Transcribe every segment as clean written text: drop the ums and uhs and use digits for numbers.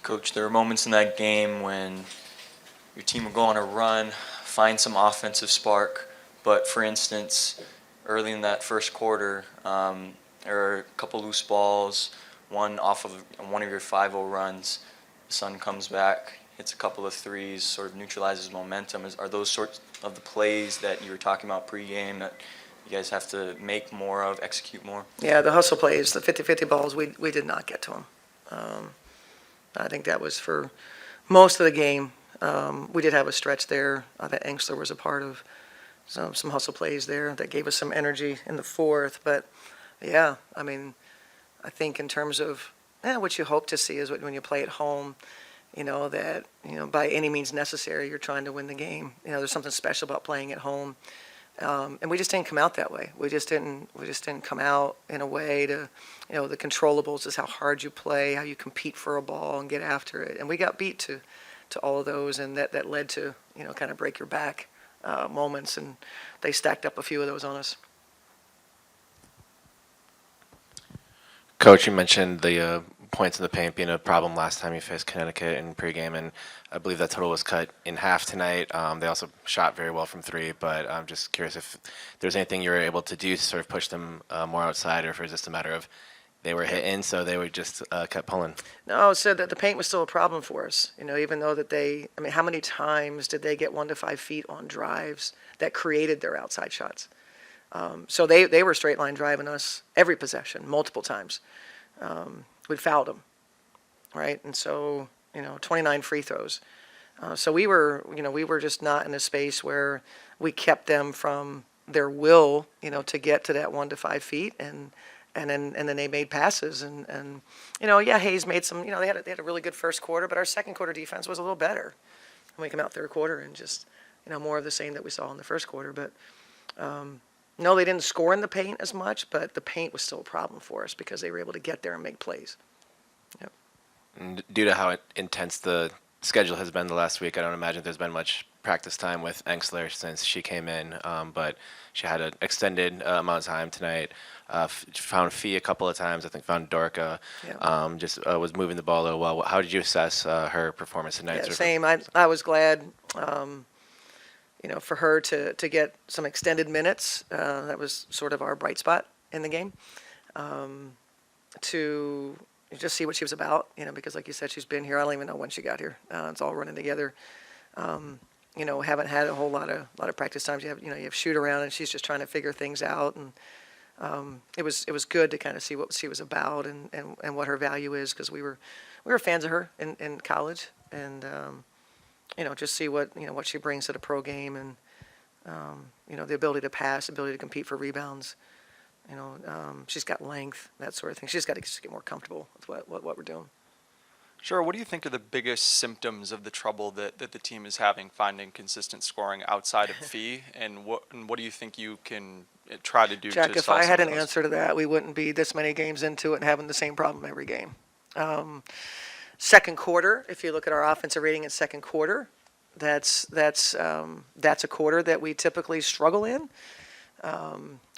Coach, there were moments in that game when your team would go on a run, find some offensive spark, but for instance, early in that first quarter, there were a couple loose balls, one off of one of your 5-0 runs. The Sun comes back, hits a couple of threes, sort of neutralizes momentum. Are those sorts of the plays that you were talking about pregame that you guys have to make more of, execute more? Yeah, the hustle plays, the 50-50 balls, we did not get to them. I think that was for most of the game. We did have a stretch there that Engstler was a part of, some hustle plays there that gave us some energy in the fourth. But, yeah, I mean, I think in terms of what you hope to see is when you play at home, that, by any means necessary, you're trying to win the game. There's something special about playing at home. And we just didn't come out that way. We just didn't come out in a way to, the controllables is how hard you play, how you compete for a ball and get after it. And we got beat to all of those, and that led to, kind of break your back moments, and they stacked up a few of those on us. Coach, you mentioned the points in the paint being a problem last time you faced Connecticut in pregame, and I believe that total was cut in half tonight. They also shot very well from three, but I'm just curious if there's anything you were able to do to sort of push them more outside, or if it was just a matter of they were hitting, so they would just kept pulling. No, so that the paint was still a problem for us. Even though that how many times did they get 1 to 5 feet on drives that created their outside shots? So they were straight line driving us every possession, multiple times. We'd fouled them, right? And so 29 free throws. So we were just not in a space where we kept them from their will, to get to that 1 to 5 feet, and then they made passes, and Hayes made some, they had a really good first quarter, but our second quarter defense was a little better. And we come out third quarter and just, more of the same that we saw in the first quarter. But no, they didn't score in the paint as much, but the paint was still a problem for us because they were able to get there and make plays. Yep. And due to how intense the schedule has been the last week, I don't imagine there's been much practice time with Engstler since she came in, but she had an extended amount of time tonight. Found Phee a couple of times. I think found Dorka. Yeah. Was moving the ball a little well. How did you assess her performance tonight? Yeah, same. I was glad, for her to get some extended minutes. That was sort of our bright spot in the game. To just see what she was about, because like you said, she's been here. I don't even know when she got here. It's all running together. Haven't had a whole lot of practice times. You have shoot around, and she's just trying to figure things out. And it was good to kind of see what she was about and what her value is, because we were fans of her in college, and just see what she brings to the pro game, and the ability to pass, ability to compete for rebounds. She's got length, that sort of thing. She's got to just get more comfortable with what we're doing. Cheryl, what do you think are the biggest symptoms of the trouble that the team is having finding consistent scoring outside of Phee, and what do you think you can try to do Jack, to if solve I had some an of those? answer to that, we wouldn't be this many games into it and having the same problem every game. Second quarter, if you look at our offensive rating in second quarter, that's a quarter that we typically struggle in.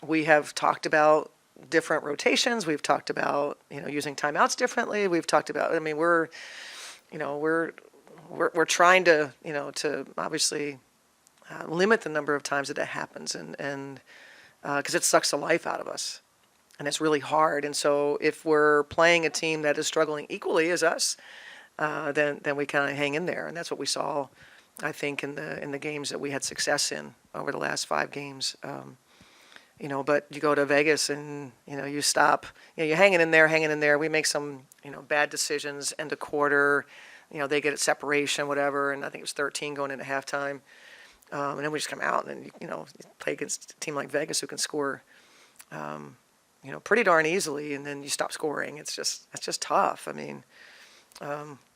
We have talked about different rotations. We've talked about using timeouts differently. We've talked about, we're trying to to obviously limit the number of times that happens, and because it sucks the life out of us, and it's really hard. And so if we're playing a team that is struggling equally as us, then we kind of hang in there, and that's what we saw, I think, in the games that we had success in over the last 5 games. But you go to Vegas and, you stop. You're hanging in there. We make some, bad decisions end of quarter. They get a separation, whatever, and I think it was 13 going into halftime. And then we just come out and, play against a team like Vegas who can score, pretty darn easily, and then you stop scoring. It's just tough.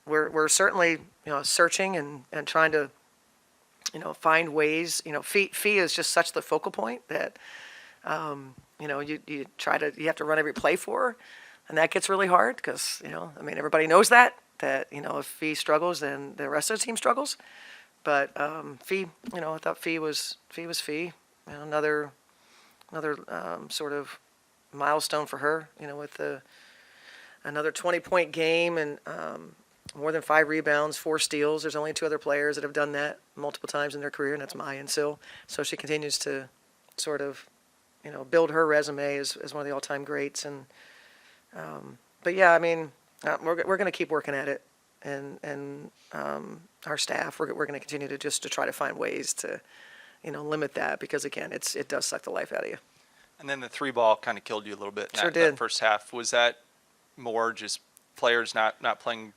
We're certainly, searching and trying to, find ways. Phee is just such the focal point that, you have to run every play for her, and that gets really hard because, everybody knows that if Phee struggles, then the rest of the team struggles. But Phee, I thought Phee was Phee. Another sort of milestone for her, with another 20-point game, and more than 5 rebounds, 4 steals. There's only 2 other players that have done that multiple times in their career, and that's Maya and Sil. So she continues to sort of, build her resume as one of the all-time greats. And but yeah, I mean, we're going to keep working at it, and our staff, we're going to continue to try to find ways to, limit that, because again, it does suck the life out of you. And then the 3-ball kind of killed you a little bit in Sure that did. first half. Was that more just players not playing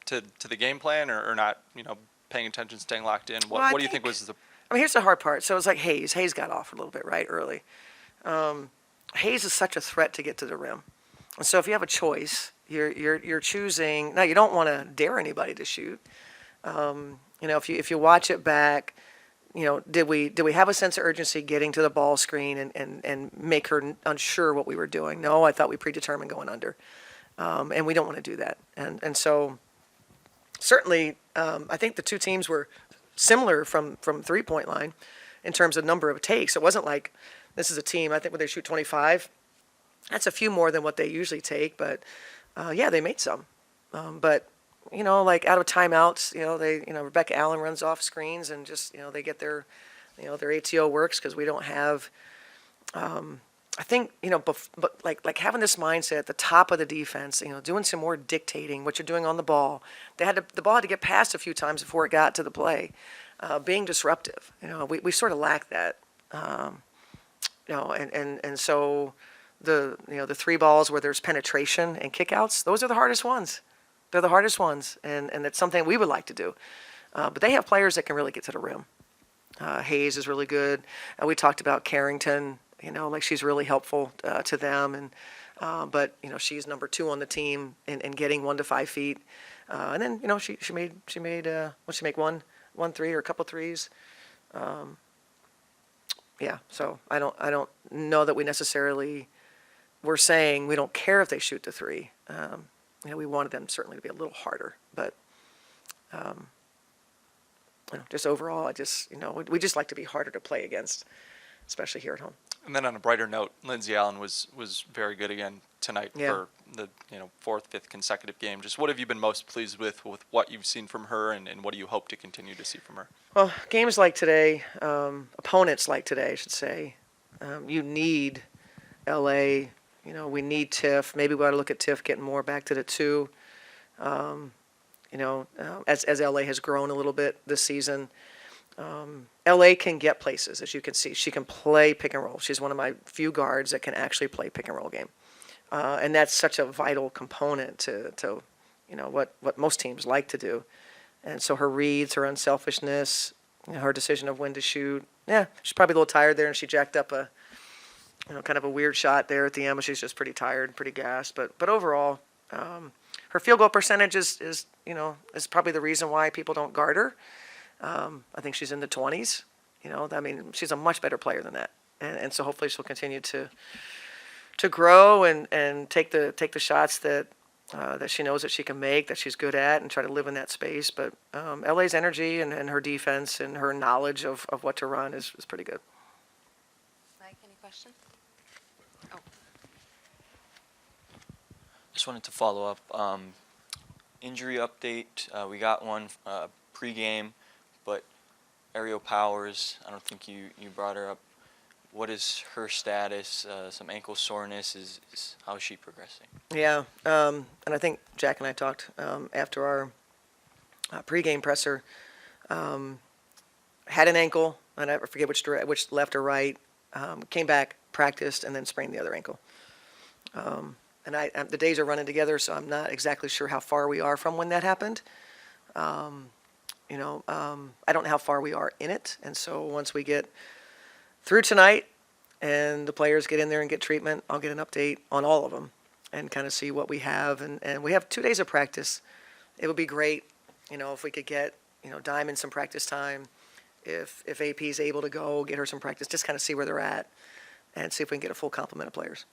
to the game plan, or not, paying attention, staying locked in? Well, What do you think was the I mean, here's the hard part. So it's like Hayes. Hayes got off a little bit, right, early. Hayes is such a threat to get to the rim. And so if you have a choice, you're choosing. Now, you don't want to dare anybody to shoot. If you watch it back, did we have a sense of urgency getting to the ball screen and make her unsure what we were doing? No, I thought we predetermined going under. And we don't want to do that. And so certainly, I think the two teams were similar from three-point line in terms of number of takes. It wasn't like this is a team, I think when they shoot 25, that's a few more than what they usually take. But, yeah, they made some. But, like out of timeouts, Rebecca Allen runs off screens and just, they get their ATO works because we don't have I think, but like having this mindset at the top of the defense, doing some more dictating what you're doing on the ball. The ball had to get passed a few times before it got to the play. Being disruptive, we sort of lack that. And so the 3 balls where there's penetration and kickouts, those are the hardest ones. They're the hardest ones, and it's something we would like to do. But they have players that can really get to the rim. Hayes is really good. We talked about Carrington. Like she's really helpful to them, and but she's number 2 on the team in getting 1 to 5 feet, and then she made what she make 1 3 or a couple threes, yeah. So I don't know that we necessarily were saying we don't care if they shoot the 3. We wanted them certainly to be a little harder, but just overall, we just like to be harder to play against, especially here at home. And then on a brighter note, Lindsay Allen was very good again tonight for the 4th, 5th consecutive game. Just what have you been most pleased with what you've seen from her, and what do you hope to continue to see from her? Well, games like today, opponents like today, I should say, you need LA. We need Tiff. Maybe we ought to look at Tiff getting more back to the 2. As LA has grown a little bit this season. LA can get places, as you can see. She can play pick and roll. She's one of my few guards that can actually play pick and roll game. And that's such a vital component to what most teams like to do. And so her reads, her unselfishness, her decision of when to shoot. Yeah, she's probably a little tired there, and she jacked up a kind of a weird shot there at the end, but she's just pretty tired, pretty gassed. But overall, her field goal percentage is probably the reason why people don't guard her. I think she's in the 20s. She's a much better player than that, and so hopefully she'll continue to grow and take the shots that she knows that she can make, that she's good at, and try to live in that space. But LA's energy and her defense and her knowledge of what to run is pretty good. Mike, any question? Oh, Just wanted to follow up. Injury update. We got one pregame, but Ariel Powers, I don't think you brought her up. What is her status? Some ankle soreness. How is she progressing? Yeah, and I think Jack and I talked after our pregame presser. Had an ankle, and I forget which left or right. Came back, practiced, and then sprained the other ankle. And the days are running together, so I'm not exactly sure how far we are from when that happened. I don't know how far we are in it, and so once we get through tonight and the players get in there and get treatment, I'll get an update on all of them and kind of see what we have. And we have 2 days of practice. It would be great, if we could get, Diamond some practice time. If AP is able to go, get her some practice, just kind of see where they're at and see if we can get a full complement of players.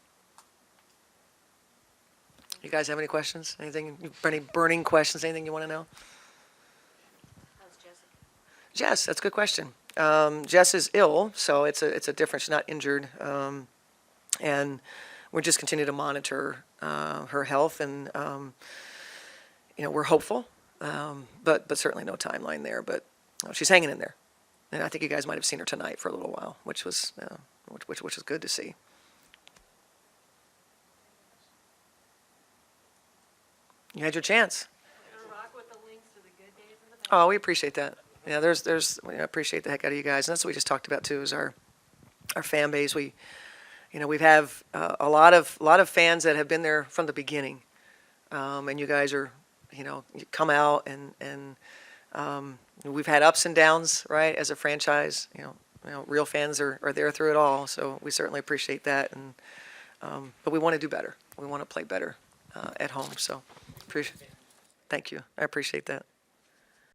You guys have any questions? Any burning questions? Anything you want to know? how's Jessica? Jess, that's a good question. Jess is ill, so it's a different. She's not injured, and we're just continue to monitor her health, and we're hopeful But certainly no timeline there. But she's hanging in there, and I think you guys might have seen her tonight for a little while, which was which is good to see. You had your chance. Oh, we appreciate that. Yeah, we appreciate the heck out of you guys, and that's what we just talked about too. Is our fan base. We have a lot of fans that have been there from the beginning, and you guys are, you come out and we've had ups and downs, right? As a franchise, real fans are there through it all. So we certainly appreciate that, and but we want to do better. We want to play better at home. So thank you. I appreciate that.